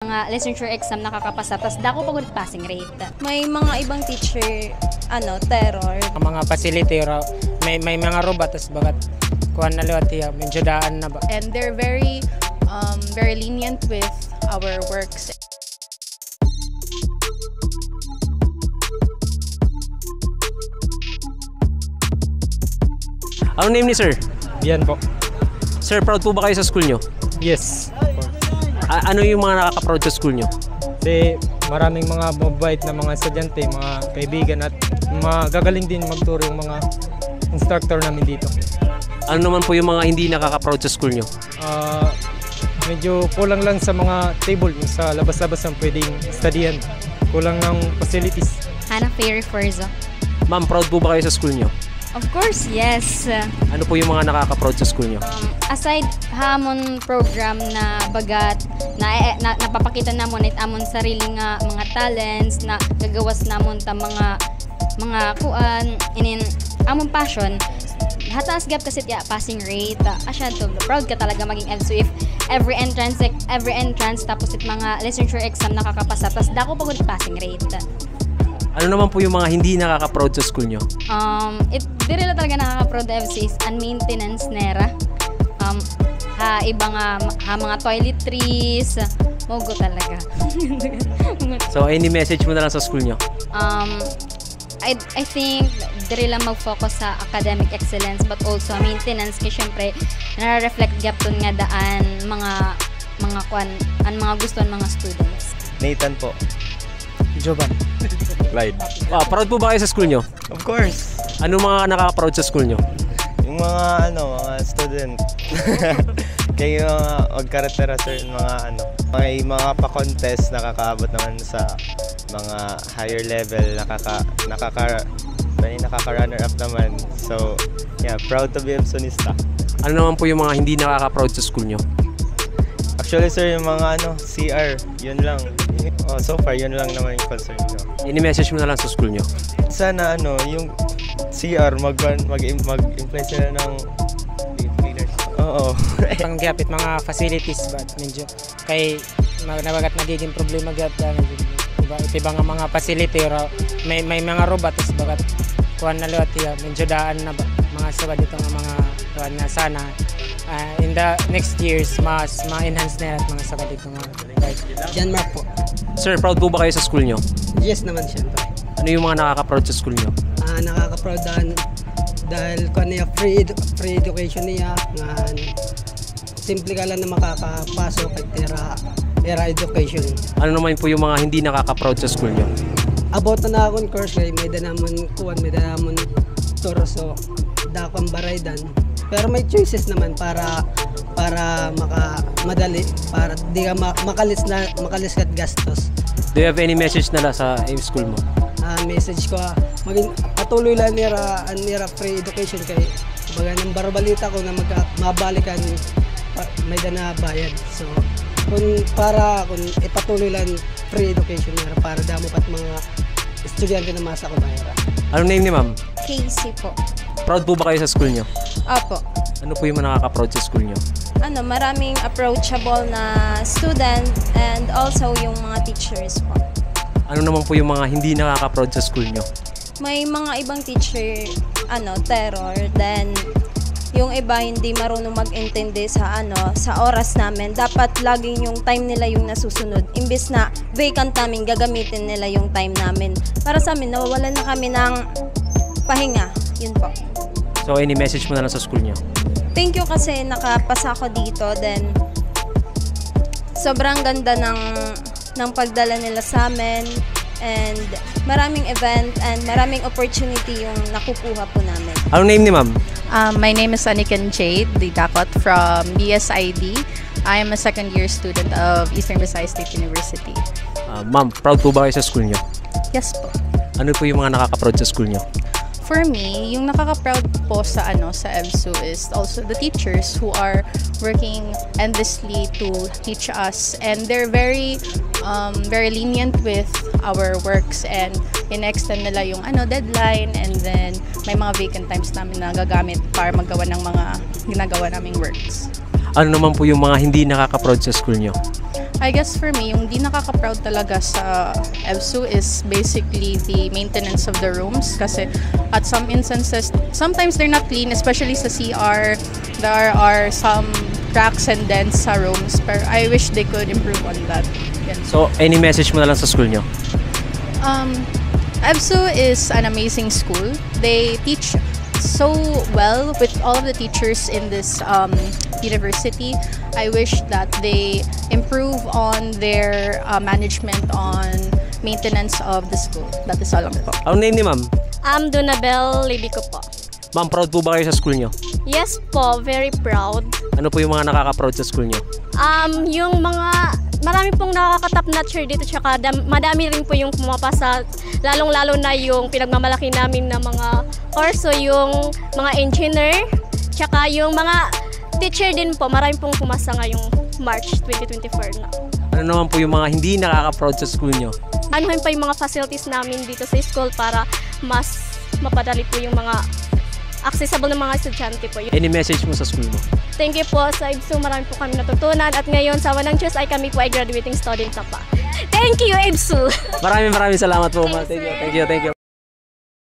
mga licensure exam nakakapasa, tapos dako pagod passing rate. May mga ibang teacher, terror. Ang mga facility, may mga robot, tas bagat kuhan na liwat iya, medyo daan na ba. And they're very lenient with our works. Anong name ni sir? Yan po. Sir, proud po ba kayo sa school nyo? Yes. Ano yung mga nakaka-proud sa school nyo? Kasi maraming mga mabait na mga estudyante, mga kaibigan at magagaling din magturo yung mga instructor namin dito. Ano naman po yung mga hindi nakaka-proud sa school nyo? Medyo kulang lang sa mga table sa labas-labas ang pwedeng studyhan. Kulang ng facilities. Hannah Ferry Forza. Ma'am, proud po ba kayo sa school nyo? Of course, yes. Ano po yung mga nakaka-proud sa school nyo? Aside hamon program na bagat na napapakita namon it amon sarili nga mga talents na gagawas namon ta mga kuan inin amon passion hataas gap kasi tiya passing rate asya to proud ka talaga maging EDSU if every entrance tapos it mga licensure exam nakakapasa tapos dako pagod passing rate. Ano naman po yung mga hindi nakaka-proud sa school nyo? Dire lang talaga nakaka-proud na FCs and maintenance nera. Mga toiletries, mogo talaga. So, any message mo na lang sa school nyo? I think dire lang mag-focus sa academic excellence but also maintenance kasi syempre nare-reflect gap dun nga daan mga gusto ng mga students. Nathan po. Joban. Clyde. Proud po ba kayo sa school nyo? Of course. Ano mga nakaka-proud sa school nyo? Yung mga student. Kaya yung mga magkaratera sir, may mga pa-contest nakakaabot naman sa mga higher level, nakaka-runner up naman. So, yeah, proud to be EBSUnista. Ano naman po yung mga hindi nakaka-proud sa school nyo? Actually sir, yung mga CR, yun lang. So far, yun lang naman yung concern ko. Any message mo na lang sa school nyo? Sana yung CR mag-imply sila ng cleaners. Oo. Ang gapit mga facilities ba medyo kay nabagat nagiging problema gap iba nga mga facility may mga robot tas bagat kuhan na liwat iya, medyo daan na ba mga sabad dito nga mga kuhan na sana in the next years mas ma-enhance na at mga sabad dito nga John Mark po. Sir, proud po ba kayo sa school nyo? Yes naman siyempre. Ano yung mga nakaka-proud sa school nyo? Nakaka-proud dahil kung niya free education niya nga simple ka lang na makakapasok kay Tera Education. Ano naman po yung mga hindi nakaka-proud sa school nyo? About na akong course kay may danamon turo so dakong baraydan. Pero may choices naman para madali para di ka makalis kat gastos. Do you have any message na sa school mo? Message ko maging patuloy lang nira free education kay baga ng barabalita ko na mabalikan may dana bayad. So kung ipatuloy lang free education nira para damo pat mga estudyante na masa ko bayra. Anong name ni ma'am? Casey po. Proud po ba kayo sa school nyo? Opo. Ano po yung mga nakaka-proud sa school nyo? Maraming approachable na student and also yung mga teachers po. Ano naman po yung mga hindi nakaka-proud sa school nyo? May mga ibang teacher, terror, then yung iba hindi marunong mag-intindi sa oras namin. Dapat laging yung time nila yung nasusunod. Imbes na vacant namin, gagamitin nila yung time namin. Para sa amin, nawawalan na kami ng pahinga. Yun po. So, any message mo na lang sa school nyo? Thank you kasi nakapasa ko dito. Then, sobrang ganda ng pagdala nila sa amin. And maraming event and maraming opportunity yung nakukuha po namin. Anong name ni ma'am? My name is Anikan Jade Didakot from BSID. I am a second-year student of Eastern Visayas State University. Ma'am, proud po ba kayo sa school nyo? Yes po. Ano po yung mga nakaka-proud sa school nyo? For me, yung nakaka-proud po sa EBSU is also the teachers who are working endlessly to teach us, and they're very lenient with our works and in-extend nila yung deadline, and then may mga vacant times namin na gagamit para magawa ng mga ginagawa naming works. Ano naman po yung mga hindi nakaka-proud sa school nyo? I guess for me, yung di nakaka-proud talaga sa EBSU is basically the maintenance of the rooms. Kasi at some instances, sometimes they're not clean, especially sa CR. There are some cracks and dents sa rooms. Pero I wish they could improve on that. Yan. So, any message mo na lang sa school nyo? EBSU is an amazing school. They teach so well with all of the teachers in this university. I wish that they improve on their management on maintenance of the school. That is all lang po. Ang name ni ma'am? Donabel Libico po. Ma'am, proud po ba kayo sa school nyo? Yes po, very proud. Ano po yung mga nakaka-proud sa school nyo? Yung marami pong nakaka-top notcher dito, tsaka madami rin po yung pumapasa, lalong-lalo na yung pinagmamalaki namin na mga orso, yung mga engineer, tsaka yung mga teacher din po, marami pong pumasa ngayong March 2024 na. Ano naman po yung mga hindi nakaka-proud sa school nyo? Anuhin pa yung mga facilities namin dito sa school para mas mapadali po yung mga accessible ng mga estudyante po. Any message mo sa school mo? Thank you po sa EBSU, marami po kami natutunan at ngayon sa Wanang Diyos ay kami po ay graduating student na pa. Thank you, EBSU! Maraming salamat po, ma'am. Thank you.